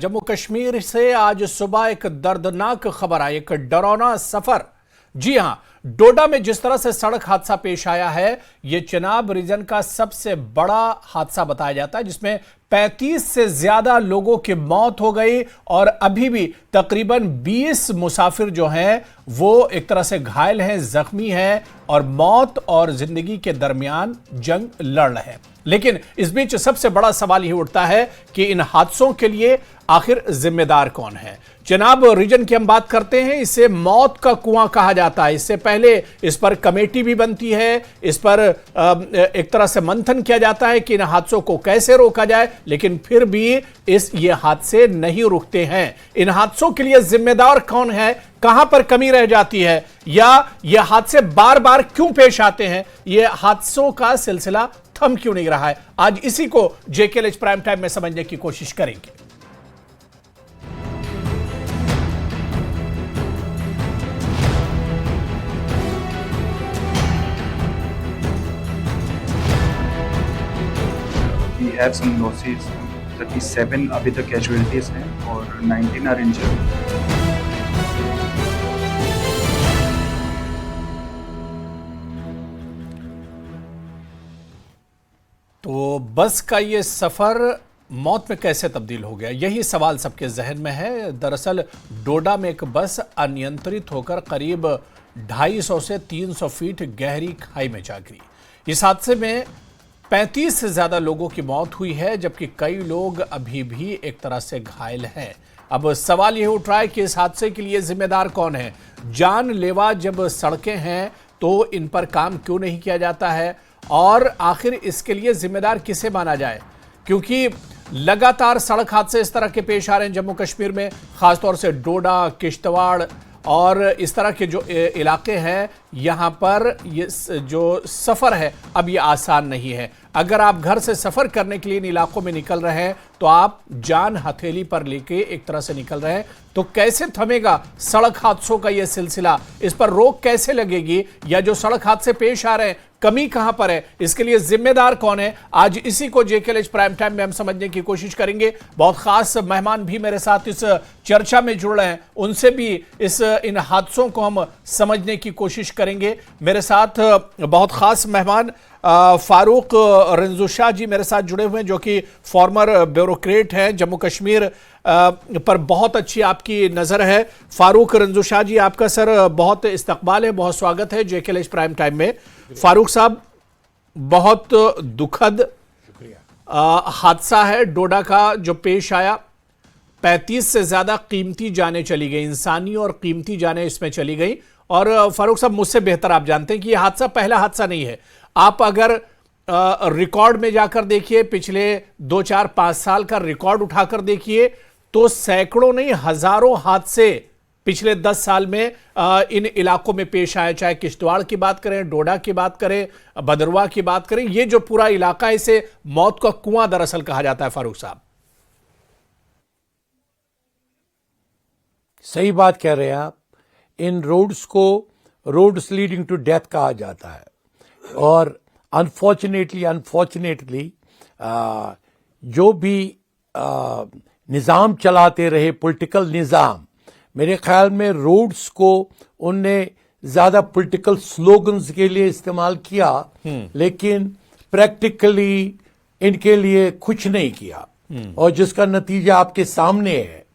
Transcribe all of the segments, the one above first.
जम्मू कश्मीर से आज सुबह एक दर्दनाक खबर आई, एक डरावना सफर। जी हां, डोडा में जिस तरह से सड़क हादसा पेश आया है, यह चिनाब रीजन का सबसे बड़ा हादसा बताया जाता है, जिसमें 35 से ज्यादा लोगों की मौत हो गई और अभी भी तकरीबन 20 मुसाफिर जो हैं वो एक तरह से घायल हैं, जख्मी हैं और मौत और जिंदगी के दरमियान जंग लड़ रहे हैं। लेकिन इस बीच सबसे बड़ा सवाल यह उठता है कि इन हादसों के लिए आखिर जिम्मेदार कौन है। चिनाब रीजन की हम बात करते हैं, इसे मौत का कुआं कहा जाता है। इससे पहले इस पर कमेटी भी बनती है, इस पर एक तरह से मंथन किया जाता है कि इन हादसों को कैसे रोका जाए, लेकिन फिर भी ये हादसे नहीं रुकते हैं। इन हादसों के लिए जिम्मेदार कौन है, कहां पर कमी रह जाती है, या ये हादसे बार बार क्यों पेश आते हैं, ये हादसों का सिलसिला थम क्यों नहीं रहा है, आज इसी को जेकेएलएच प्राइम टाइम में समझने की कोशिश करेंगे। We have some losses, 37 अभी तक कैजुअलिटीज हैं और 19 आर इंजर्ड। तो बस का ये सफर मौत में कैसे तब्दील हो गया, यही सवाल सबके जहन में है। दरअसल डोडा में एक बस अनियंत्रित होकर करीब 250 से 300 फीट गहरी खाई में जा गिरी। इस हादसे में 35 से ज्यादा लोगों की मौत हुई है, जबकि कई लोग अभी भी एक तरह से घायल हैं। अब सवाल यह उठ रहा है कि इस हादसे के लिए जिम्मेदार कौन है। जानलेवा जब सड़कें हैं तो इन पर काम क्यों नहीं किया जाता है, और आखिर इसके लिए जिम्मेदार किसे माना जाए, क्योंकि लगातार सड़क हादसे इस तरह के पेश आ रहे हैं जम्मू कश्मीर में, खासतौर से डोडा, किश्तवाड़ और इस तरह के जो इलाके हैं, यहां पर ये जो सफर है अब ये आसान नहीं है। अगर आप घर से सफर करने के लिए इन इलाकों में निकल रहे हैं तो आप जान हथेली पर लेके एक तरह से निकल रहे हैं, तो कैसे थमेगा सड़क हादसों का यह सिलसिला, इस पर रोक कैसे लगेगी, या जो सड़क हादसे पेश आ रहे हैं कमी कहां पर है, इसके लिए जिम्मेदार कौन है, आज इसी को जेकेएलएच प्राइम टाइम में हम समझने की कोशिश करेंगे। बहुत खास मेहमान भी मेरे साथ इस चर्चा में जुड़ रहे हैं, उनसे भी इन हादसों को हम समझने की कोशिश करेंगे। मेरे साथ बहुत खास मेहमान फारूक रंजुशाह जी मेरे साथ जुड़े हुए हैं, जो कि फॉर्मर ब्यूरोक्रेट हैं जम्मू कश्मीर पर बहुत अच्छी आपकी नज़र है। फारूक रंजुशाह जी, आपका सर बहुत इस्तकबाल है, बहुत स्वागत है जेकेएलएच प्राइम टाइम में। फारूक साहब, बहुत दुखद हादसा है डोडा का जो पेश आया, 35 से ज्यादा कीमती जानें चली गई, इंसानी और कीमती जानें इसमें चली गई। और फारूक साहब, मुझसे बेहतर आप जानते हैं कि यह हादसा पहला हादसा नहीं है। आप अगर रिकॉर्ड में जाकर देखिए, पिछले 2, 4, 5 साल का रिकॉर्ड उठाकर देखिए, तो सैकड़ों नहीं हजारों हादसे पिछले 10 साल में इन इलाकों में पेश आए। चाहे किश्तवाड़ की बात करें, डोडा की बात करें, भदरवा की बात करें, ये जो पूरा इलाका है इसे मौत का कुआं दरअसल कहा जाता है। फारूक साहब, सही बात कह रहे हैं आप। इन रोड्स को रोड्स लीडिंग टू डेथ कहा जाता है, और अनफॉर्चुनेटली जो भी निज़ाम चलाते रहे, पॉलिटिकल निज़ाम, मेरे ख्याल में रोड्स को उनने ज़्यादा पॉलिटिकल स्लोगन्स के लिए इस्तेमाल किया, लेकिन प्रैक्टिकली इनके लिए कुछ नहीं किया, और जिसका नतीजा आपके सामने है।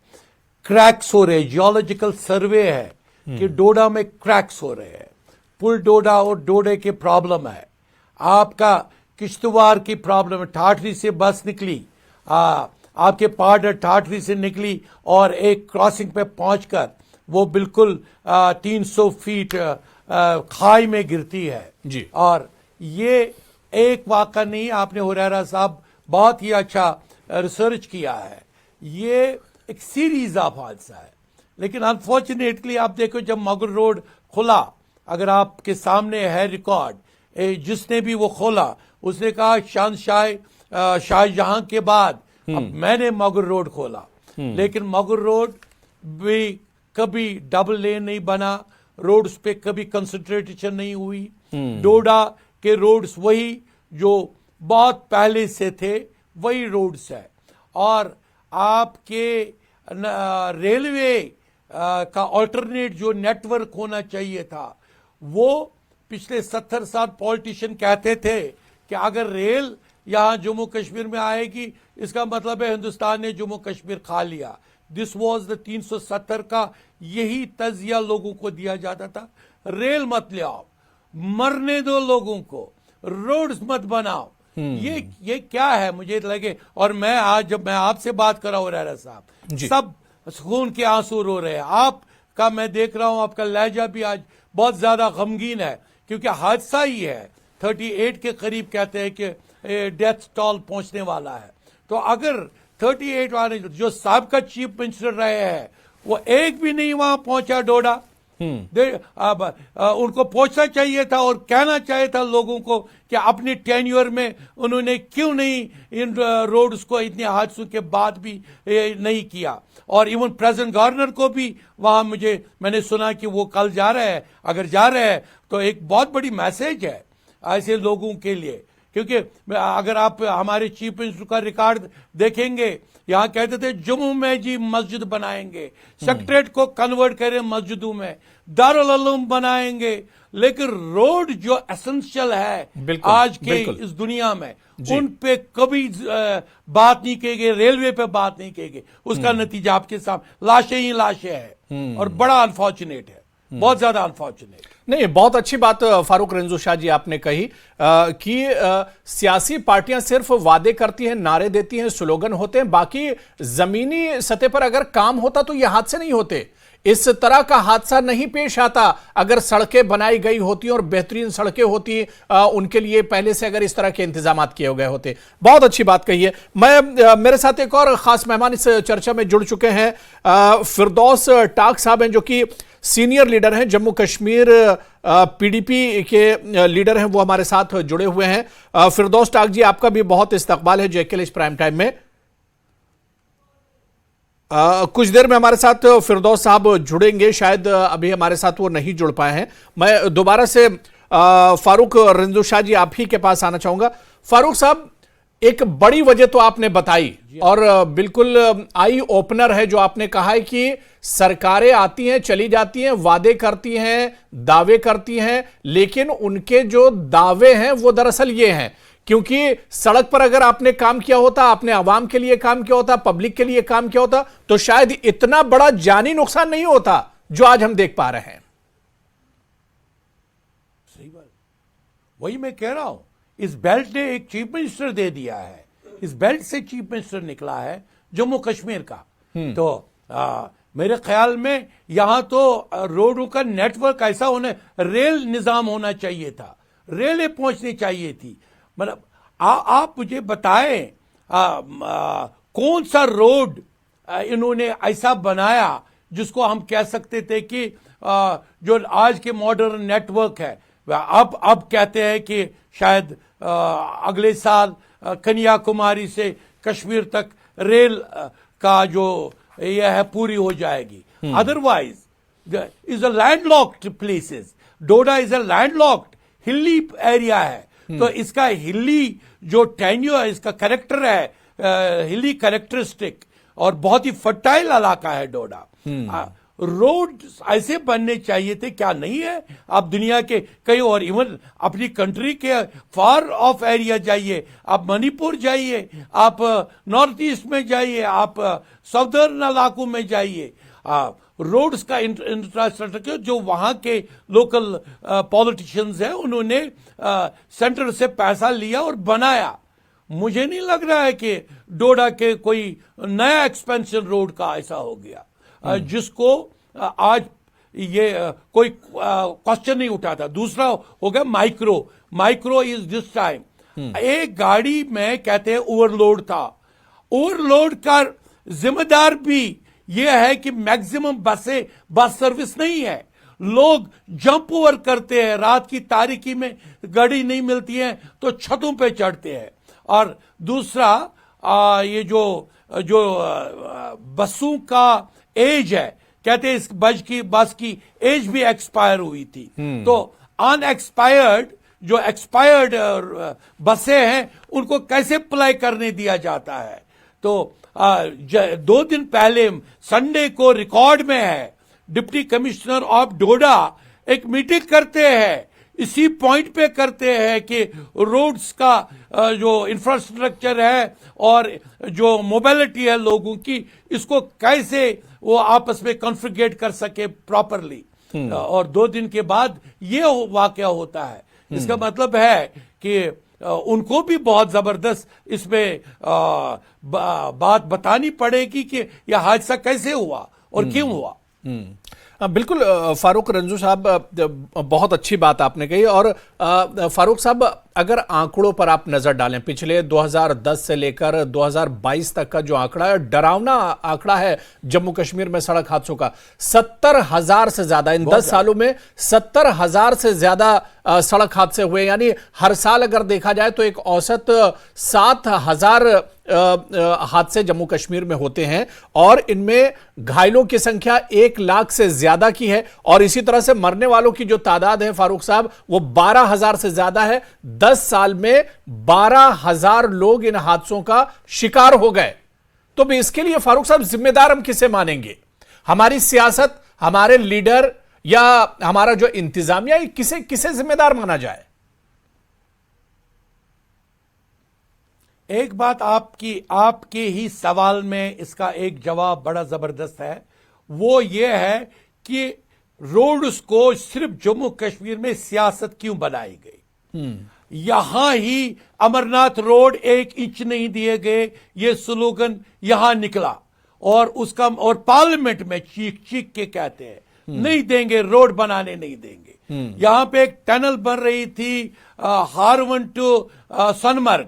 क्रैक्स हो रहे, जियोलॉजिकल सर्वे है कि डोडा में क्रैक्स हो रहे हैं। पुल डोडा और डोडे के प्रॉब्लम है, आपका किश्तवाड़ की प्रॉब्लम है। ठाठरी से बस निकली, आपके पार्ट ठाठरी से निकली और एक क्रॉसिंग पे पहुंचकर वो बिल्कुल 300 फीट खाई में गिरती है जी। और ये एक वाक़ा नहीं, आपने हुरैरा साहब बहुत ही अच्छा रिसर्च किया है, ये एक सीरीज ऑफ हादसा है। लेकिन अनफॉर्चुनेटली आप देखो, जब मगर रोड खुला, अगर आपके सामने है रिकॉर्ड, जिसने भी वो खोला उसने कहा शाहजहां के बाद अब मैंने मगर रोड खोला। लेकिन मगर रोड भी कभी डबल लेन नहीं बना, रोड्स पे कभी कंसंट्रेशन नहीं हुई। डोडा के रोड्स वही जो बहुत पहले से थे वही रोड्स है। और आपके रेलवे का ऑल्टरनेट जो नेटवर्क होना चाहिए था, वो पिछले 70 साल पॉलिटिशियन कहते थे कि अगर रेल यहां जम्मू कश्मीर में आएगी इसका मतलब है हिंदुस्तान ने जम्मू कश्मीर खा लिया। दिस वाज द 370 का यही तजिया लोगों को दिया जाता था। रेल मत ले आओ, मरने दो लोगों को, रोड्स मत बनाओ। ये क्या है मुझे लगे। और मैं आज जब मैं आपसे बात कर रहा हूं रहरा साहब, सब खून के आंसू रो रहे हैं। आपका मैं देख रहा हूं, आपका लहजा भी आज बहुत ज्यादा गमगीन है, क्योंकि हादसा ही है। 38 के करीब कहते हैं कि डेथ टॉल पहुंचने वाला है। तो अगर 38 वाले जो साहब चीफ मिनिस्टर रहे हैं वो एक भी नहीं वहां पहुंचा डोडा, उनको पहुंचना चाहिए था और कहना चाहिए था लोगों को कि अपने टेन्योर में उन्होंने क्यों नहीं इन रोड्स को इतने हादसों के बाद भी नहीं किया। और इवन प्रेसिडेंट गवर्नर को भी वहां मैंने सुना कि वो कल जा रहे हैं। अगर जा रहे हैं तो एक बहुत बड़ी मैसेज है ऐसे लोगों के लिए, क्योंकि अगर आप हमारे चीफ मिनिस्टर का रिकॉर्ड देखेंगे, यहां कहते थे जम्मू में जी मस्जिद बनाएंगे, सेक्रेटरीट को कन्वर्ट करें मस्जिदों में, दारुल उलूम बनाएंगे, लेकिन रोड जो एसेंशियल है आज के इस दुनिया में उन पे कभी बात नहीं की गई, रेलवे पे बात नहीं की गई। उसका नतीजा आपके सामने लाशें ही लाशें हैं और बड़ा अनफॉर्चुनेट है, बहुत ज्यादा अनफॉर्चुनेट। नहीं, बहुत अच्छी बात फारूक रिंजू शाह जी आपने कही कि सियासी पार्टियां सिर्फ वादे करती हैं, नारे देती हैं, स्लोगन होते हैं, बाकी जमीनी सतह पर अगर काम होता तो ये हादसे नहीं होते। इस तरह का हादसा नहीं पेश आता अगर सड़कें बनाई गई होती और बेहतरीन सड़कें होती उनके लिए पहले से अगर इस तरह के इंतजाम किए गए होते। बहुत अच्छी बात कही है। मेरे साथ एक और खास मेहमान इस चर्चा में जुड़ चुके हैं, फिरदौस टाक साहब हैं, जो कि सीनियर लीडर हैं, जम्मू कश्मीर पीडीपी के लीडर हैं, वो हमारे साथ जुड़े हुए हैं। फिरदौस टाक जी, आपका भी बहुत इस्तकबाल है जेकेएल प्राइम टाइम में। कुछ देर में हमारे साथ फिरदौस साहब जुड़ेंगे, शायद अभी हमारे साथ वो नहीं जुड़ पाए हैं। मैं दोबारा से फारूक रिंजू शाह जी आप ही के पास आना चाहूंगा। फारूक साहब, एक बड़ी वजह तो आपने बताई और बिल्कुल आई ओपनर है जो आपने कहा है कि सरकारें आती हैं, चली जाती हैं, वादे करती हैं, दावे करती हैं, लेकिन उनके जो दावे हैं वो दरअसल ये हैं, क्योंकि सड़क पर अगर आपने काम किया होता, आपने आवाम के लिए काम किया होता, पब्लिक के लिए काम किया होता, तो शायद इतना बड़ा जानी नुकसान नहीं होता जो आज हम देख पा रहे हैं। सही बात, वही मैं कह रहा हूं। इस बेल्ट ने एक चीफ मिनिस्टर दे दिया है, इस बेल्ट से चीफ मिनिस्टर निकला है जम्मू कश्मीर का। तो मेरे ख्याल में यहां तो रोडों का नेटवर्क ऐसा होने, रेल निजाम होना चाहिए था, रेलें पहुंचनी चाहिए थी। मतलब आप मुझे बताएं कौन सा रोड इन्होंने ऐसा बनाया जिसको हम कह सकते थे कि जो आज के मॉडर्न नेटवर्क है, अब कहते हैं कि शायद अगले साल कन्याकुमारी से कश्मीर तक रेल का जो यह है पूरी हो जाएगी। Otherwise is a landlocked places, Doda is a landlocked hilly area है। तो इसका हिली जो टेन्योर है, इसका कैरेक्टर है हिली कैरेक्टरिस्टिक, और बहुत ही फर्टाइल इलाका है डोडा। रोड ऐसे बनने चाहिए थे, क्या नहीं है? आप दुनिया के कई और इवन अपनी कंट्री के फार ऑफ एरिया जाइए, आप मणिपुर जाइए, आप नॉर्थ ईस्ट में जाइए, आप साउदर्न इलाकों में जाइए, रोड्स का इंफ्रास्ट्रक्चर जो वहां के लोकल पॉलिटिशियंस हैं उन्होंने सेंटर से पैसा लिया और बनाया। मुझे नहीं लग रहा है कि डोडा के कोई नया एक्सपेंशन रोड का ऐसा हो गया जिसको आज ये कोई क्वेश्चन नहीं उठाता। दूसरा हो गया माइक्रो इज दिस टाइम एक गाड़ी में कहते हैं ओवरलोड था। ओवरलोड का जिम्मेदार भी यह है कि मैक्सिमम बस सर्विस नहीं है, लोग जंप ओवर करते हैं, रात की तारीकी में गाड़ी नहीं मिलती है तो छतों पे चढ़ते हैं। और दूसरा ये जो बसों का एज है, कहते हैं इस बस की एज भी एक्सपायर हुई थी। तो अनएक्सपायर्ड जो एक्सपायर्ड बसें हैं उनको कैसे अप्लाई करने दिया जाता है? तो 2 दिन पहले संडे को रिकॉर्ड में है, डिप्टी कमिश्नर ऑफ डोडा एक मीटिंग करते हैं, इसी पॉइंट पे करते हैं कि रोड्स का जो इंफ्रास्ट्रक्चर है और जो मोबिलिटी है लोगों की, इसको कैसे वो आपस में कॉन्फ़िगर कर सके प्रॉपरली। और 2 दिन के बाद ये वाकया होता है। इसका मतलब है कि उनको भी बहुत जबरदस्त इसमें बात बतानी पड़ेगी कि यह हादसा कैसे हुआ और क्यों हुआ। बिल्कुल फारूक रंजू साहब, बहुत अच्छी बात आपने कही। और फारूक साहब, अगर आंकड़ों पर आप नजर डालें, पिछले 2010 से लेकर 2022 तक का जो आंकड़ा है, डरावना आंकड़ा है जम्मू कश्मीर में सड़क हादसों का। 70,000 से ज्यादा इन 10 सालों में 70,000 से ज्यादा सड़क हादसे हुए। यानी हर साल अगर देखा जाए तो एक औसत 7,000 हादसे जम्मू कश्मीर में होते हैं और इनमें घायलों की संख्या 1 लाख से ज्यादा की है। और इसी तरह से मरने वालों की जो तादाद है फारूक साहब, वो 12,000 से ज्यादा है। 10 साल में 12,000 लोग इन हादसों का शिकार हो गए। तो भी इसके लिए फारूक साहब जिम्मेदार हम किसे मानेंगे? हमारी सियासत, हमारे लीडर, या हमारा जो इंतजामिया, किसे किसे जिम्मेदार माना जाए? एक बात आपके ही सवाल में इसका एक जवाब बड़ा जबरदस्त है। वो ये है कि रोड्स को सिर्फ जम्मू कश्मीर में सियासत क्यों बनाई गई। यहां ही अमरनाथ रोड 1 इंच नहीं दिए गए, ये स्लोगन यहां निकला और पार्लियामेंट में चीख चीख के कहते हैं नहीं देंगे, रोड बनाने नहीं देंगे। यहां पे एक टनल बन रही थी हारवन टू सोनमर्ग,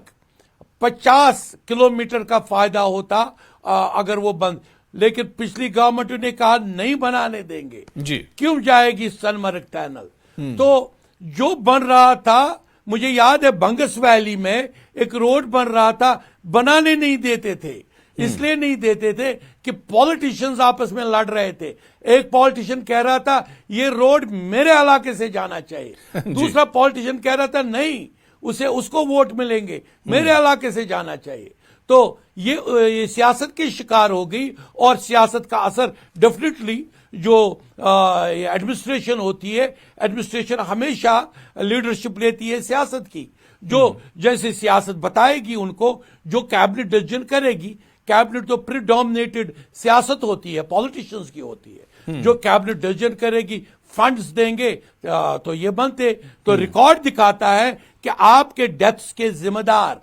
50 किलोमीटर का फायदा होता अगर वो बंद, लेकिन पिछली गवर्नमेंट ने कहा नहीं बनाने देंगे जी। क्यों जाएगी सोनमर्ग टनल। तो जो बन रहा था, मुझे याद है बंगस वैली में एक रोड बन रहा था, बनाने नहीं देते थे। इसलिए नहीं देते थे कि पॉलिटिशियंस आपस में लड़ रहे थे। एक पॉलिटिशियन कह रहा था ये रोड मेरे इलाके से जाना चाहिए, दूसरा पॉलिटिशियन कह रहा था नहीं, उसको वोट मिलेंगे, मेरे इलाके से जाना चाहिए। तो ये सियासत की शिकार हो गई और सियासत का असर डेफिनेटली जो एडमिनिस्ट्रेशन होती है, एडमिनिस्ट्रेशन हमेशा लीडरशिप लेती है सियासत की। जो जैसे सियासत बताएगी उनको, जो कैबिनेट डिसीजन करेगी, कैबिनेट तो प्रीडोमिनेटेड सियासत होती है, पॉलिटिशियंस की होती है। जो कैबिनेट डिसीजन करेगी, फंड्स देंगे तो ये बनते। तो रिकॉर्ड दिखाता है कि आपके डेथ्स के जिम्मेदार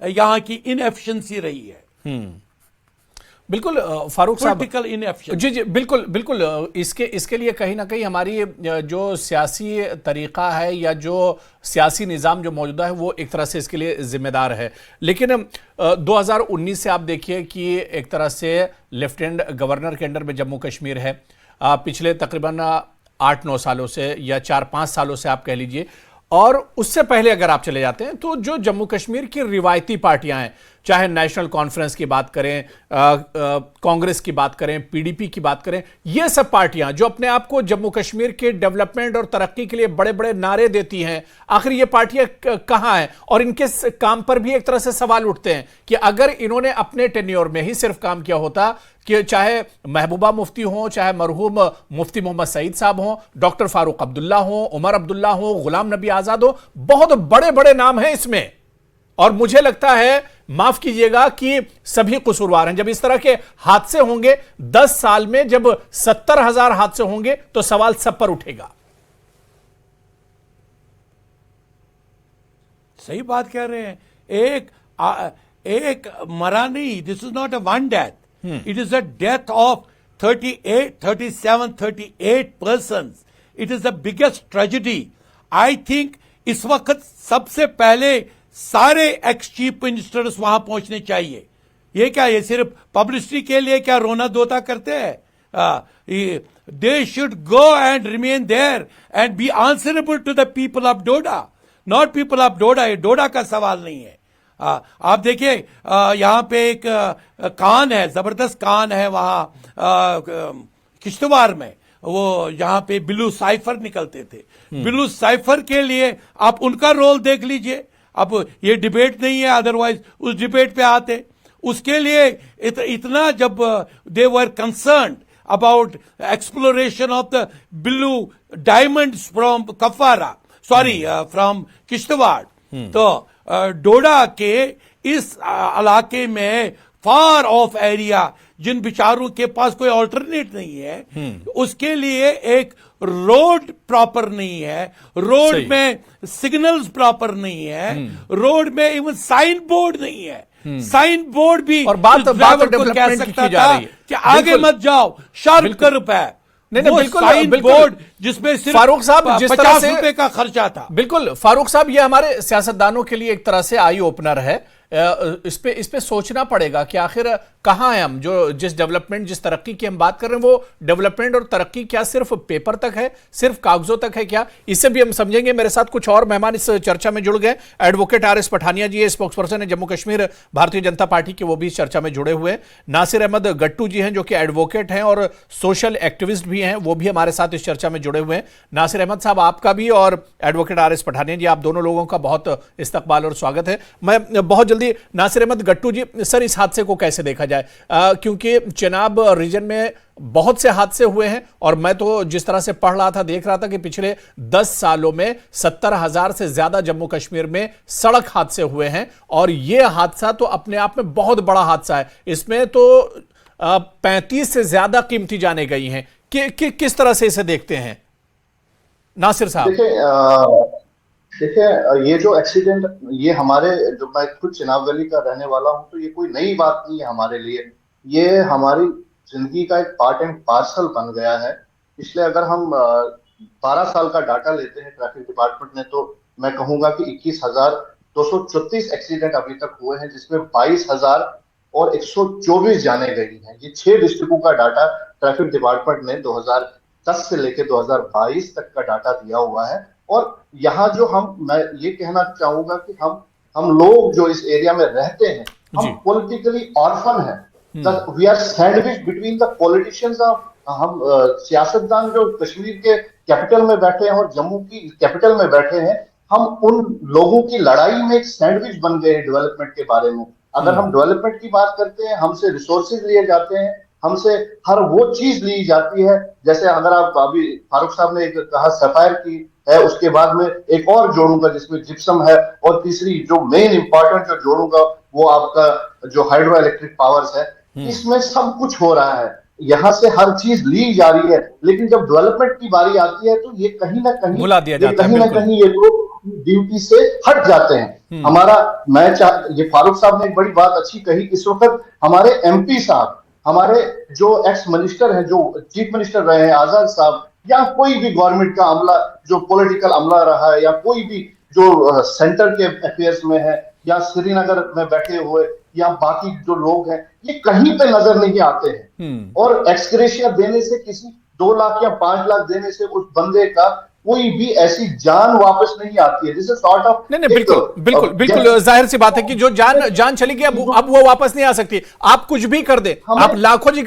यहां की इनएफिशिएंसी रही है। बिल्कुल फारूक साहब, पॉलिटिकल इनएफिशिएंसी। जी जी, बिल्कुल बिल्कुल। इसके लिए कहीं ना कहीं हमारी जो सियासी तरीका है या जो सियासी निज़ाम जो मौजूदा है, वो एक तरह से इसके लिए जिम्मेदार है। लेकिन 2019 से आप देखिए कि एक तरह से लेफ्टिनेंट गवर्नर के अंडर में जम्मू कश्मीर है। पिछले तकरीबन 8-9 सालों से या 4-5 सालों से आप कह लीजिए, और उससे पहले अगर आप चले जाते हैं तो जो जम्मू कश्मीर की रिवायती पार्टियां हैं, चाहे नेशनल कॉन्फ्रेंस की बात करें, कांग्रेस की बात करें, पीडीपी की बात करें, ये सब पार्टियां जो अपने आप को जम्मू कश्मीर के डेवलपमेंट और तरक्की के लिए बड़े बड़े नारे देती हैं, आखिर ये पार्टियां कहां हैं? और इनके काम पर भी एक तरह से सवाल उठते हैं कि अगर इन्होंने अपने टेन्योर में ही सिर्फ काम किया होता, कि चाहे महबूबा मुफ्ती हो, चाहे मरहूम मुफ्ती मोहम्मद सईद साहब हो, डॉक्टर फारूक अब्दुल्ला हो, उमर अब्दुल्ला हो, गुलाम नबी आजाद हो, बहुत बड़े बड़े नाम हैं इसमें। और मुझे लगता है, माफ कीजिएगा, कि सभी कसूरवार हैं। जब इस तरह के हादसे होंगे 10 साल में, जब 70,000 हादसे होंगे, तो सवाल सब पर उठेगा। सही बात कह रहे हैं। एक मरा नहीं, this is not a one death, it is a death of 37-38 person. It is the biggest tragedy. I think इस वक्त सबसे पहले सारे एक्स चीफ मिनिस्टर्स वहां पहुंचने चाहिए। ये क्या, ये सिर्फ पब्लिसिटी के लिए क्या रोना धोता करते हैं? They should go and remain there and be answerable to the people of Doda, not people of Doda. ये डोडा का सवाल नहीं है। आप देखिए, यहां पे एक कान है, जबरदस्त कान है वहां किश्तवाड़ में, वो जहां पे बिलू साइफर निकलते थे। बिलू साइफर के लिए आप उनका रोल देख लीजिए। अब ये डिबेट नहीं है, अदरवाइज उस डिबेट पे आते। उसके लिए इतना जब they were concern about exploration of the blue diamonds from Kafara, from Kishtwar, तो डोडा के इस इलाके में फार ऑफ एरिया जिन बेचारों के पास कोई ऑल्टरनेट नहीं है, उसके लिए एक रोड प्रॉपर नहीं है, रोड में सिग्नल्स प्रॉपर नहीं है, रोड में इवन साइन बोर्ड नहीं है। साइन बोर्ड भी और बात को कह सकता था कि आगे मत जाओ, शार्प कर रुपए। नहीं, बिल्कुल साइन बोर्ड जिसमें सिर्फ फारूक साहब जिस तरह से ₹50 का खर्चा था। बिल्कुल फारूक साहब, ये हमारे सियासतदानों के लिए एक तरह से आई ओपनर है। इस पे सोचना पड़ेगा कि आखिर कहां हैं हम। जो जिस डेवलपमेंट, जिस तरक्की की हम बात कर रहे हैं, वो डेवलपमेंट और तरक्की क्या सिर्फ पेपर तक है, सिर्फ कागजों तक है क्या? इससे भी हम समझेंगे। मेरे साथ कुछ और मेहमान इस चर्चा में जुड़ गए। Advocate RS. पठानिया जी है, स्पोक्सपर्सन है जम्मू कश्मीर भारतीय जनता पार्टी के, वो भी इस चर्चा में जुड़े हुए हैं। नासिर अहमद गट्टू जी हैं जो कि एडवोकेट हैं और सोशल एक्टिविस्ट भी हैं, वो भी हमारे साथ इस चर्चा में जुड़े हुए हैं। नासिर अहमद साहब, आपका भी, और एडवोकेट आर.एस. पठानिया जी, आप दोनों लोगों का बहुत इस्तकबाल और स्वागत है। मैं बहुत नासिर अहमद गट्टू जी, सर इस हादसे को कैसे देखा जाए? क्योंकि चेनाब रीजन में बहुत से हादसे हुए हैं और मैं तो जिस तरह से पढ़ रहा था, देख रहा था कि पिछले 10 सालों में 70,000 से ज्यादा जम्मू कश्मीर में सड़क हादसे हुए हैं और यह हादसा तो अपने आप में बहुत बड़ा हादसा है। इसमें तो 35 से ज्यादा कीमती जानें गई हैं। किस तरह से इसे देखते हैं नासिर साहब? देखिए, ये जो एक्सीडेंट, ये हमारे, जो मैं खुद चिनाब वैली का रहने वाला हूं, तो ये कोई नई बात नहीं है हमारे लिए। ये हमारी जिंदगी का एक पार्ट एंड पार्सल बन गया है। इसलिए अगर हम 12 साल का डाटा लेते हैं ट्रैफिक डिपार्टमेंट ने, तो मैं कहूंगा कि 21,234 एक्सीडेंट अभी तक हुए हैं, जिसमें 22,124 जाने गई हैं। ये 6 डिस्ट्रिक्टों का डाटा ट्रैफिक डिपार्टमेंट ने 2010 से लेकर 2022 तक का डाटा दिया हुआ है। और यहाँ जो मैं ये कहना चाहूंगा कि हम लोग जो इस एरिया में रहते हैं, हम पॉलिटिकली ऑर्फन हैं। We are sandwich between the politicians. हम सियासतदान जो कश्मीर के कैपिटल में बैठे हैं और जम्मू की कैपिटल में बैठे हैं, हम उन लोगों की लड़ाई में एक सैंडविच बन गए हैं डेवलपमेंट के बारे में। अगर हम डेवलपमेंट की बात करते हैं, हमसे रिसोर्सेज लिए जाते हैं, हमसे हर वो चीज ली जाती है। जैसे अगर आप अभी फारूक साहब ने एक कहा सफायर की है, उसके बाद में एक और जोड़ूंगा जिसमें जिप्सम है, और तीसरी जो मेन इंपॉर्टेंट जो जोड़ूंगा वो आपका जो हाइड्रो इलेक्ट्रिक पावर्स है। इसमें सब कुछ हो रहा है, यहाँ से हर चीज ली जा रही है, लेकिन जब डेवलपमेंट की बारी आती है तो ये कहीं ना कहीं भुला दिया जाता है। कहीं ना कहीं ये लोग ड्यूटी से हट जाते हैं। ये फारूक साहब ने एक बड़ी बात अच्छी कही। इस वक्त हमारे एमपी साहब, हमारे जो एक्स मिनिस्टर हैं, जो चीफ मिनिस्टर रहे हैं आजाद साहब, या कोई भी गवर्नमेंट का अमला जो पॉलिटिकल अमला रहा है, या कोई भी जो सेंटर के अफेयर्स में है, या श्रीनगर में बैठे हुए, या बाकी जो लोग हैं, ये कहीं पे नजर नहीं आते हैं। और एक्सग्रेशिया देने से, किसी 2 लाख या 5 लाख देने से उस बंदे का कोई भी ऐसी जान वापस नहीं आती है। जिसे सॉर्ट ऑफ नहीं, बिल्कुल जाहिर सी बात है कि जो जान चली गई अब वो वापस नहीं आ सकती। आप कुछ भी कर दे, आप लाखों की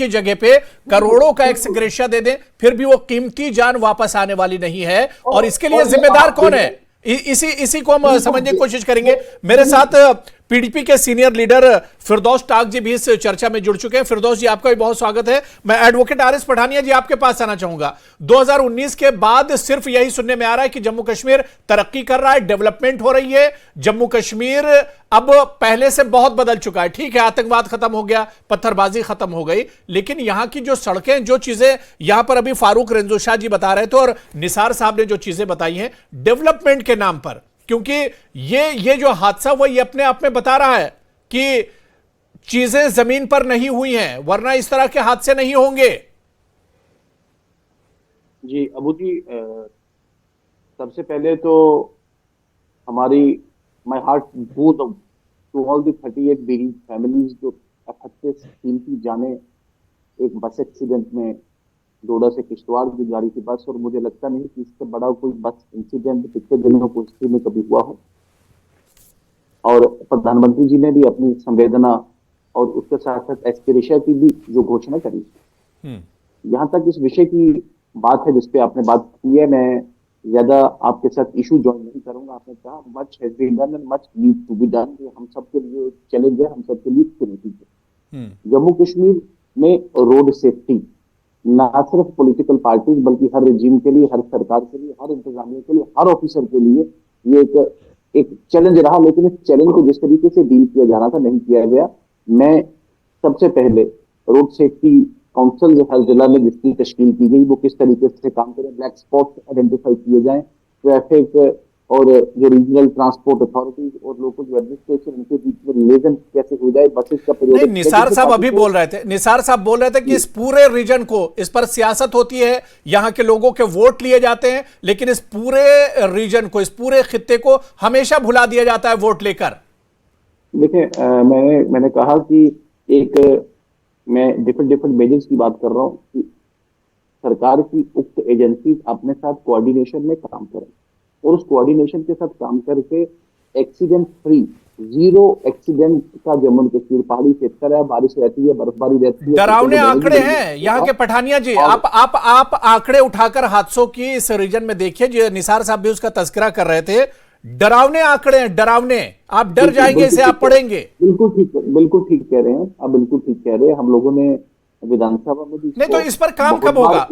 जगह पे करोड़ों का एक्सग्रेशिया दे दें, फिर भी वो कीमती जान वापस आने वाली नहीं है। और इसके लिए जिम्मेदार कौन है? इसी को हम समझने की कोशिश करेंगे। मेरे साथ पीडीपी के सीनियर लीडर फिरदौस टाक जी भी इस चर्चा में जुड़ चुके हैं। फिरदौस जी, आपका भी बहुत स्वागत है। मैं एडवोकेट आर.एस. पठानिया जी आपके पास आना चाहूंगा। 2019 के बाद सिर्फ यही सुनने में आ रहा है कि जम्मू कश्मीर तरक्की कर रहा है, डेवलपमेंट हो रही है। जम्मू कश्मीर अब पहले से बहुत बदल चुका है। ठीक है, आतंकवाद खत्म हो गया, पत्थरबाजी खत्म हो गई, लेकिन यहां की जो सड़कें, जो चीजें यहां पर अभी फारूक रेंजोशाह जी बता रहे थे और निसार साहब ने जो चीजें बताई हैं डेवलपमेंट के नाम पर, क्योंकि ये जो हादसा वो ये अपने आप में बता रहा है कि चीजें जमीन पर नहीं हुई हैं, वरना इस तरह के हादसे नहीं होंगे। जी अबू जी, सबसे पहले तो हमारी my heart goes to all the 38 bereaved families जो 38 कीमती जाने एक बस एक्सीडेंट में डोडा से किश्तवाड़ की जा रही थी बस, और मुझे लगता नहीं कि इससे बड़ा कोई बस इंसिडेंट पिछले दिनों को हिस्ट्री में कभी हुआ हो। और प्रधानमंत्री जी ने भी अपनी संवेदना और उसके साथ साथ एस्पिरेशन की भी जो घोषणा करी। यहाँ तक इस विषय की बात है जिसपे आपने बात की है, मैं ज्यादा आपके साथ इशू ज्वाइन नहीं करूंगा। आपने कहा much has been done and much need to be done, ये हम सबके लिए चैलेंज है, हम सबके लिए चुनौती है। जम्मू कश्मीर में रोड सेफ्टी ना सिर्फ पॉलिटिकल पार्टीज बल्कि हर रिजीम के लिए, हर सरकार के लिए, हर इंतजामिया के लिए, हर ऑफिसर के लिए ये एक चैलेंज रहा। लेकिन इस चैलेंज को जिस तरीके से डील किया जाना था नहीं किया गया। मैं सबसे पहले रोड सेफ्टी काउंसिल जो हर जिला में जिसकी तश्कील की गई वो किस तरीके से काम करें, ब्लैक स्पॉट आइडेंटिफाई किए जाएं, ट्रैफिक और जो रीजनल ट्रांसपोर्ट अथॉरिटीज और लोकल जो एडमिनिस्ट्रेशन उनके बीच में लिएजन कैसे हो जाए, बसेस का प्रयोग। नहीं, निसार साहब अभी बोल रहे थे, निसार साहब बोल रहे थे कि इस पूरे रीजन को, इस पर सियासत होती है, यहाँ के लोगों के वोट लिए जाते हैं, लेकिन इस पूरे रीजन को, इस पूरे खित्ते को हमेशा भुला दिया जाता है वोट लेकर। देखिए मैंने कहा कि मैं डिफरेंट मेजर्स की बात कर रहा हूँ कि सरकार की उक्त एजेंसी अपने साथ कोऑर्डिनेशन में काम करें और उस कोऑर्डिनेशन के साथ काम करके एक्सीडेंट फ्री, जीरो एक्सीडेंट का जम्मू कश्मीर, पहाड़ी क्षेत्र है, बारिश रहती है, बर्फबारी रहती है, डरावने आंकड़े हैं यहाँ के। पठानिया जी, आप आंकड़े उठाकर हादसों की इस रीजन में देखिए, जो निसार साहब भी उसका तस्करा कर रहे थे। डरावने आंकड़े हैं, डरावने, आप डर जाएंगे इसे आप पढ़ेंगे। बिल्कुल ठीक कह रहे हैं आप, बिल्कुल ठीक कह रहे हैं। हम लोगों ने विधानसभा में भी नहीं, तो इस पर काम कब होगा?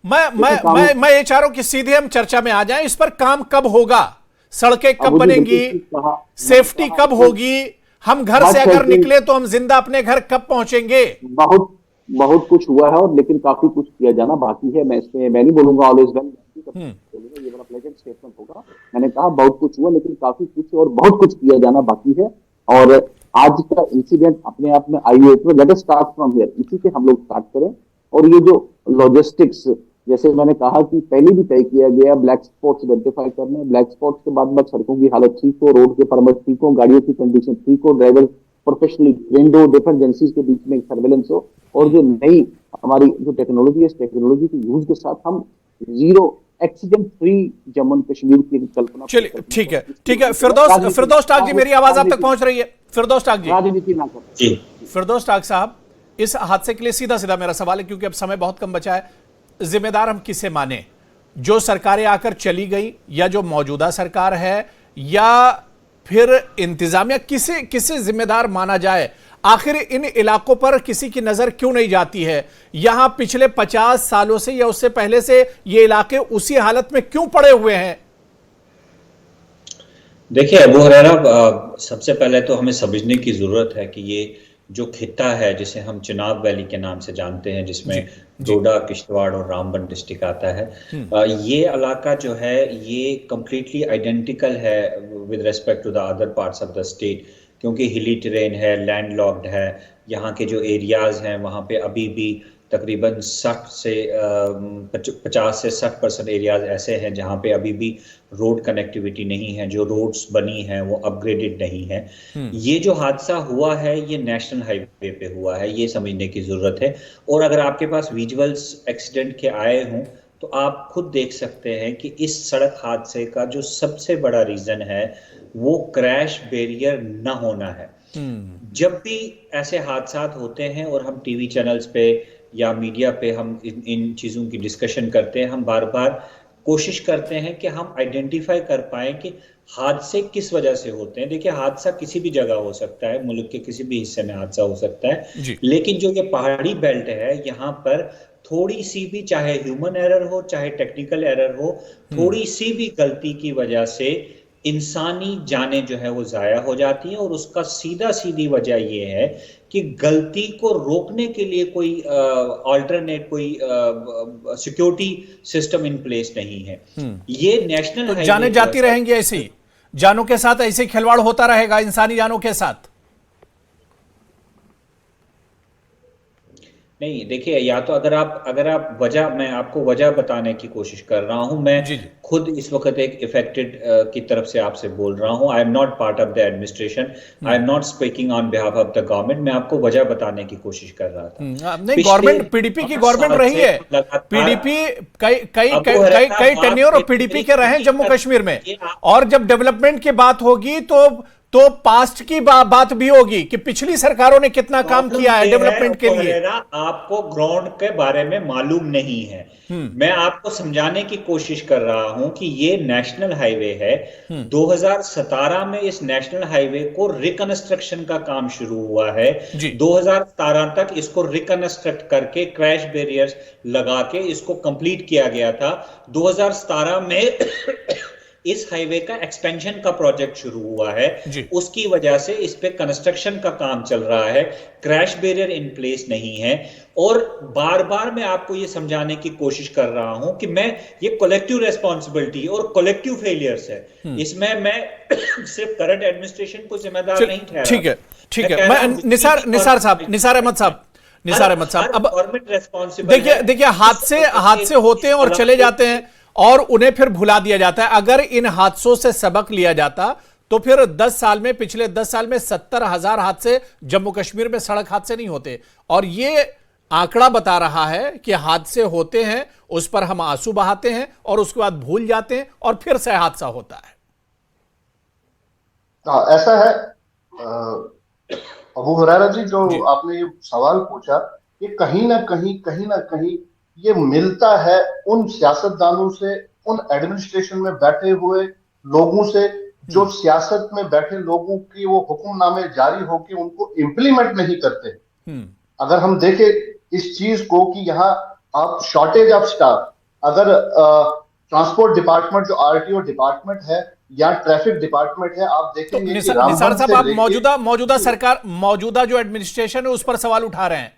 मैं ये चाह रहा हूं कि सीधे हम चर्चा में आ जाएं। इस पर काम कब होगा? सड़कें कब बनेंगी? सेफ्टी कब होगी? हम घर से अगर निकले तो हम जिंदा अपने घर कब पहुंचेंगे? बहुत कुछ हुआ है और लेकिन काफी कुछ किया जाना बाकी है। मैं नहीं बोलूंगा ऑल इज वेल, ये बड़ा प्लेजेंट स्टेटमेंट होगा। मैंने कहा बहुत कुछ हुआ लेकिन काफी कुछ और बहुत कुछ किया जाना बाकी है। और आज का इंसिडेंट अपने आप में आई, let us start from here, इसी से हम लोग स्टार्ट करें। और ये जो लॉजिस्टिक्स, जैसे मैंने कहा कि पहले भी तय किया गया ब्लैक स्पॉट्स आइडेंटिफाई करने, ब्लैक स्पॉट्स के बाद सड़कों की हालत ठीक हो, रोड के परमिट ठीक हो, गाड़ियों की कंडीशन ठीक हो, ड्राइवर प्रोफेशनली ट्रेंड हो, डिफरेंट एजेंसीज के बीच में सर्वेलेंस हो, और जो नई हमारी जो टेक्नोलॉजी है, इस टेक्नोलॉजी के यूज के साथ हम zero accident free Jammu Kashmir की कल्पना। चलिए ठीक है। फिरदौस टाक जी, मेरी आवाज आप तक पहुंच रही है? फिरदौस टाक जी, राजनीति ना करें। फिरदौस टाक साहब, इस हादसे के लिए सीधा मेरा सवाल है, क्योंकि अब समय बहुत कम बचा है। जिम्मेदार हम किसे माने? जो सरकारें आकर चली गई, या जो मौजूदा सरकार है, या फिर इंतजामिया? किसे जिम्मेदार माना जाए? आखिर इन इलाकों पर किसी की नजर क्यों नहीं जाती है? यहां पिछले 50 सालों से या उससे पहले से ये इलाके उसी हालत में क्यों पड़े हुए हैं? देखिए अबू हुरैरा, सबसे पहले तो हमें समझने की जरूरत है कि ये जो खित्ता है जिसे हम चिनाब वैली के नाम से जानते हैं, जिसमें डोडा, किश्तवाड़ और रामबन डिस्ट्रिक्ट आता है, ये इलाका जो है ये कंप्लीटली आइडेंटिकल है with respect to the other parts of the state, क्योंकि हिली टेरेन है, लैंडलॉक्ड है। यहाँ के जो एरियाज हैं वहाँ पे अभी भी तकरीबन 50 से 60% एरियाज ऐसे हैं जहाँ पे अभी भी रोड कनेक्टिविटी नहीं है, जो रोड्स बनी हैं वो अपग्रेडेड नहीं है। ये जो हादसा हुआ है ये नेशनल हाईवे पे हुआ है, ये समझने की जरूरत है। और अगर आपके पास विजुअल्स एक्सीडेंट के आए हों तो आप खुद देख सकते हैं कि इस सड़क हादसे का जो सबसे बड़ा रीजन है वो क्रैश बैरियर न होना है। जब भी ऐसे हादसात होते हैं और हम टीवी चैनल्स पे या मीडिया पे हम इन चीज़ों की डिस्कशन करते हैं, हम बार बार कोशिश करते हैं कि हम आइडेंटिफाई कर पाएं कि हादसे किस वजह से होते हैं। देखिए हादसा किसी भी जगह हो सकता है, मुल्क के किसी भी हिस्से में हादसा हो सकता है, लेकिन जो ये पहाड़ी बेल्ट है यहाँ पर थोड़ी सी भी, चाहे ह्यूमन एरर हो चाहे टेक्निकल एरर हो, थोड़ी सी भी गलती की वजह से इंसानी जानें जो है वो जाया हो जाती हैं। और उसका सीधी वजह ये है कि गलती को रोकने के लिए कोई अल्टरनेट, कोई सिक्योरिटी सिस्टम इन प्लेस नहीं है। ये नेशनल तो जाने जाती रहेंगी ऐसे ही, जानों के साथ ऐसे खिलवाड़ होता रहेगा, इंसानी जानों के साथ। नहीं देखिए, या तो अगर आप वजह, मैं आपको वजह बताने की कोशिश कर रहा हूं। मैं खुद इस वक्त एक इफेक्टेड की तरफ से आपसे बोल रहा हूं। I am not part of the administration, I am not speaking on behalf of the government. मैं आपको वजह बताने की कोशिश कर रहा था। नहीं, गवर्नमेंट पीडीपी की गवर्नमेंट रही है, पीडीपी कई टेन्योर और पीडीपी के रहे जम्मू कश्मीर में, और जब डेवलपमेंट की बात होगी तो तो पास्ट की बात भी होगी कि पिछली सरकारों ने कितना काम किया है डेवलपमेंट के लिए। आपको ग्राउंड के बारे में मालूम नहीं है। मैं आपको समझाने की कोशिश कर रहा हूं कि ये नेशनल हाईवे है। 2017 में इस नेशनल हाईवे को रिकंस्ट्रक्शन का काम शुरू हुआ है। 2017 तक इसको रिकंस्ट्रक्ट करके क्रैश बैरियर्स लगा के इसको कंप्लीट किया गया था। 2017 में इस हाईवे का एक्सपेंशन का प्रोजेक्ट शुरू हुआ है। उसकी वजह से इस पे कंस्ट्रक्शन का काम चल रहा है, क्रैश बैरियर इन प्लेस नहीं है। और बार बार मैं आपको ये समझाने की कोशिश कर रहा हूं कि मैं ये कलेक्टिव रेस्पॉन्सिबिलिटी और कलेक्टिव फेलियर्स है, इसमें मैं सिर्फ करंट एडमिनिस्ट्रेशन को जिम्मेदार नहीं ठहरा। ठीक है मैं निसार अहमद साहब अब गवर्नमेंट रेस्पॉन्सिबल देखिए हादसे होते हैं और चले जाते हैं और उन्हें फिर भुला दिया जाता है। अगर इन हादसों से सबक लिया जाता तो फिर पिछले 10 साल में 70,000 हादसे जम्मू कश्मीर में सड़क हादसे नहीं होते। और ये आंकड़ा बता रहा है कि हादसे होते हैं, उस पर हम आंसू बहाते हैं और उसके बाद भूल जाते हैं और फिर से हादसा होता है। ऐसा है अबू हुरैरा जी, जो आपने ये सवाल पूछा, ये कहीं ना कहीं ये मिलता है उन सियासतदानों से, उन एडमिनिस्ट्रेशन में बैठे हुए लोगों से, जो सियासत में बैठे लोगों की वो हुक्मनामे जारी होकर उनको इंप्लीमेंट नहीं करते। अगर हम देखें इस चीज को कि यहाँ आप शॉर्टेज ऑफ स्टाफ, अगर ट्रांसपोर्ट डिपार्टमेंट जो आरटीओ डिपार्टमेंट है या ट्रैफिक डिपार्टमेंट है, आप देखेंगे तो निसार साहब, आप मौजूदा सरकार, मौजूदा जो एडमिनिस्ट्रेशन है उस पर सवाल उठा रहे हैं।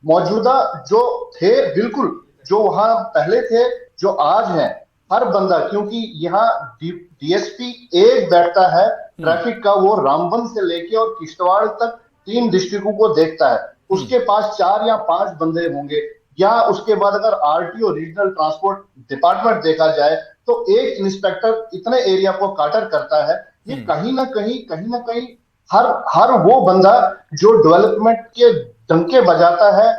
मौजूदा जो थे, बिल्कुल, जो वहां पहले थे, जो आज हैं, हर बंदा, क्योंकि यहाँ डीएसपी एक बैठता है ट्रैफिक का, वो रामबन से लेके और किश्तवाड़ तक 3 डिस्ट्रिक्टों को देखता है। उसके पास 4 या 5 बंदे होंगे। या उसके बाद अगर आरटीओ रीजनल ट्रांसपोर्ट डिपार्टमेंट देखा जाए तो एक इंस्पेक्टर इतने एरिया को काटर करता है। ये कहीं ना कहीं हर वो बंदा जो डेवलपमेंट के डंके बजाता है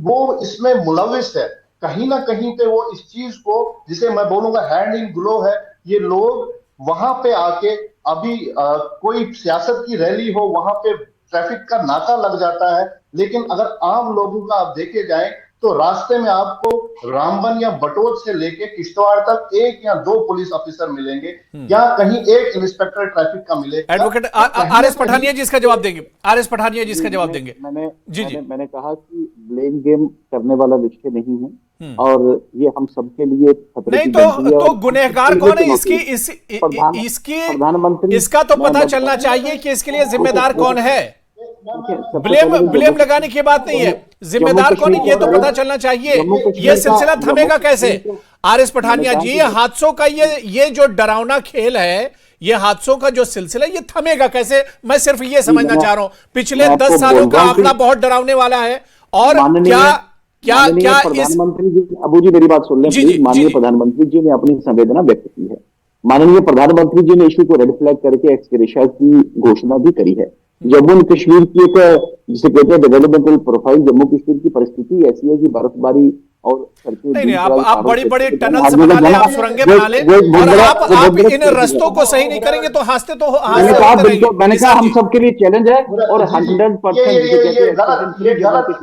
वो इसमें मुलविस है। कहीं ना कहीं पे वो इस चीज को, जिसे मैं बोलूंगा हैंड इन ग्लो है, ये लोग वहां पे आके अभी कोई सियासत की रैली हो, वहां पे ट्रैफिक का नाका लग जाता है। लेकिन अगर आम लोगों का आप देखे जाए तो रास्ते में आपको रामबन या बटोत से लेके किश्तवाड़ तक 1 या 2 पुलिस ऑफिसर मिलेंगे, या कहीं एक इंस्पेक्टर ट्रैफिक का मिलेगा। एडवोकेट आरएस पठानिया जी इसका जवाब देंगे। मैंने कहा कि ब्लेम गेम करने वाला विषय नहीं है और ये हम सबके लिए खतरे नहीं। की तो गुनहगार कौन है इसकी प्रधानमंत्री, इसका तो पता चलना चाहिए कि इसके लिए जिम्मेदार कौन है। ब्लेम लगाने की बात नहीं है, जिम्मेदार कौन है ये तो पता चलना चाहिए। ये सिलसिला थमेगा कैसे? आरएस पठानिया जी, हादसों का ये जो डरावना खेल है, ये हादसों का जो सिलसिला, ये थमेगा कैसे? मैं सिर्फ ये समझना चाह रहा हूं। पिछले 10 सालों का आंकड़ा बहुत डरावने वाला है। और क्या प्रधानमंत्री जी, अबू जी मेरी बात सुन लें। माननीय प्रधानमंत्री जी ने अपनी संवेदना व्यक्त की है। माननीय प्रधानमंत्री जी ने इशू को रेड फ्लैग करके एक्सग्रेशिया की घोषणा भी करी है। जम्मू एंड कश्मीर की एक, जिसे कहते हैं डेवलपमेंटल प्रोफाइल, जम्मू कश्मीर की परिस्थिति ऐसी है कि बर्फबारी और नहीं, आप बड़ी टनल्स बना लें, आप सुरंगें बना लें, और आप इन रास्तों को सही नहीं करेंगे तो मैंने कहा हम सबके लिए चैलेंज है और 100%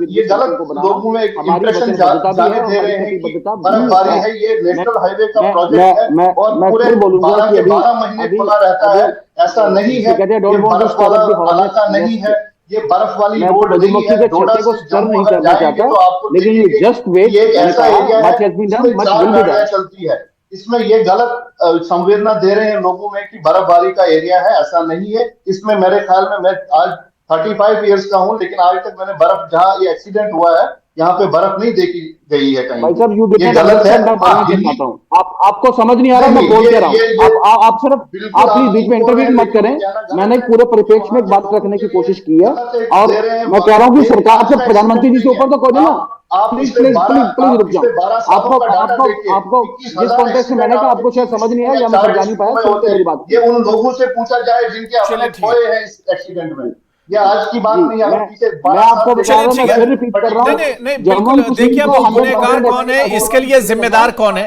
ये गलत लोगों में इंप्रेशन जाने दे रहे हैं कि बर्फबारी है, ये नेशनल हाईवे का प्रोजेक्ट है और पूरे 12 के 12 महीने खुला रहता है। ऐसा नहीं है, ये बर्फ वाला इलाका नहीं है, ये बर्फ वाली रोड नहीं है। डोडा से जम्मू अगर जाएंगे तो आपको लेकिन ये जस्ट वेट, ये एक ऐसा एरिया है जिसमें 4 गाड़ियां चलती है। इसमें ये गलत संवेदना दे रहे हैं लोगों में कि बर्फबारी का एरिया है, ऐसा नहीं है। इसमें मेरे ख्याल में, मैं आज 35 इयर्स का हूं, लेकिन आज तक मैंने बर्फ, जहां ये एक्सीडेंट हुआ है यहाँ पे बर्फ नहीं देखी गई है कहीं। भाई साहब, ये गलत है। आपको समझ नहीं आ रहा, मैं बोल दे रहा हूँ। आप सिर्फ आप प्लीज बीच में इंटरव्यू मत करें। मैंने पूरे परिप्रेक्ष्य में बात रखने की कोशिश की है और मैं कह रहा हूँ कि सरकार से, प्रधानमंत्री जी के ऊपर तो कहो ना। प्लीज रुक जाओ। आपको जिस कॉन्टेक्स्ट में मैंने कहा, आपको शायद समझ नहीं आया या मैं समझा नहीं पाया। मेरी बात, ये उन लोगों से पूछा जाए जिनके अपने खोए हैं इस एक्सीडेंट में। ये आज की बात नहीं है, मैं आपको बता रहा हूं, मैं फिर रिपीट कर रहा हूं। नहीं, बिल्कुल। देखिए, अब गुनहगार कौन है, इसके लिए जिम्मेदार कौन है?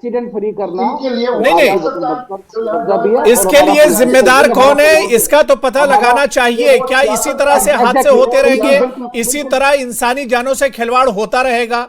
एक्सीडेंट फ्री करना, इनके लिए वो नहीं, नहीं। कब्जा भी है। इसके लिए जिम्मेदार कौन है, इसका तो पता लगाना चाहिए। क्या इसी तरह से हादसे होते रहेंगे, इसी तरह इंसानी जानों से खिलवाड़ होता रहेगा?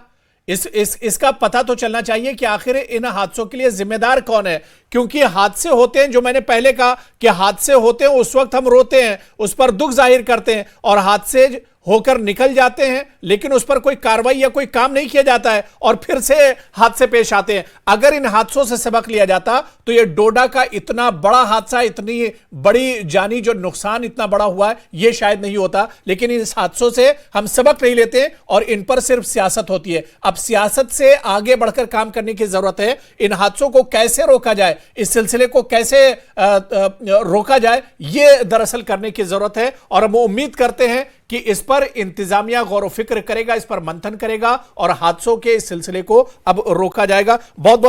इसका पता तो चलना चाहिए कि आखिर इन हादसों के लिए जिम्मेदार कौन है। क्योंकि हादसे होते हैं, जो मैंने पहले कहा कि हादसे होते हैं, उस वक्त हम रोते हैं, उस पर दुख जाहिर करते हैं, और हादसे होकर निकल जाते हैं, लेकिन उस पर कोई कार्रवाई या कोई काम नहीं किया जाता है, और फिर से हादसे पेश आते हैं। अगर इन हादसों से सबक लिया जाता तो ये डोडा का इतना बड़ा हादसा, इतनी बड़ी जानी जो नुकसान इतना बड़ा हुआ है, ये शायद नहीं होता। लेकिन इस हादसों से हम सबक नहीं लेते और इन पर सिर्फ सियासत होती है। अब सियासत से आगे बढ़कर काम करने की जरूरत है। इन हादसों को कैसे रोका जाए, इस सिलसिले को कैसे रोका जाए, ये दरअसल करने की जरूरत है। और हम उम्मीद करते हैं कि इस पर इंतजामिया गौर व फिक्र करेगा, इस पर मंथन करेगा और हादसों के इस सिलसिले को अब रोका जाएगा। बहुत बहुत